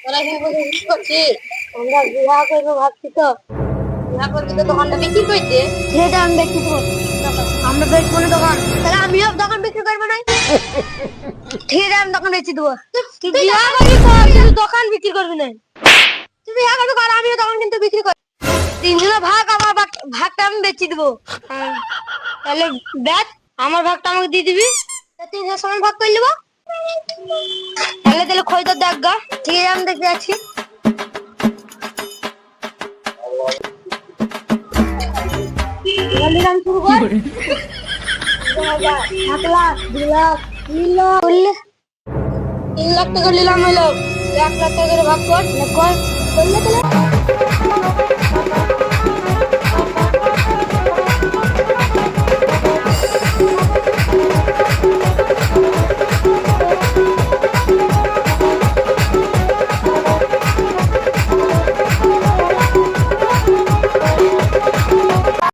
তোরা কি করছিস? আমরা বিবাহ করবো ভাবছি তো। বিবাহ করবি তো দোকানটা বিক্রি করছে। সেটা আমি বিক্রি করবো। আমরা বেচবো না দোকান। তাহলে আমিও দোকান বিক্রি করবো না। ঠিক আছে আমি দোকান বেচে দেবো। তুই বিবাহ করবি কর, কিন্তু দোকান বিক্রি করবি না। তুই বিবাহ করবি কর, আমিও দোকান কিন্তু বিক্রি করবো। তিনজনের ভাগ, আমার ভাগটা আমি বেচে দেবো। তাহলে বেচ, আমার ভাগটা আমাকে দিয়ে দিবি। তিনজনের সমান ভাগ করে নেবো। তাহলে তাহলে খরিদ্দার দেখ গা। ঠিক আছে আমি দেখতে যাচ্ছি। নিলাম শুরু কর। 1 লাখ, 2 লাখ, 3 লাখ, 3 লাখ টাকা নিলাম হলো। 1 লাখ টাকা করে ভাগ কর। করলে তাহলে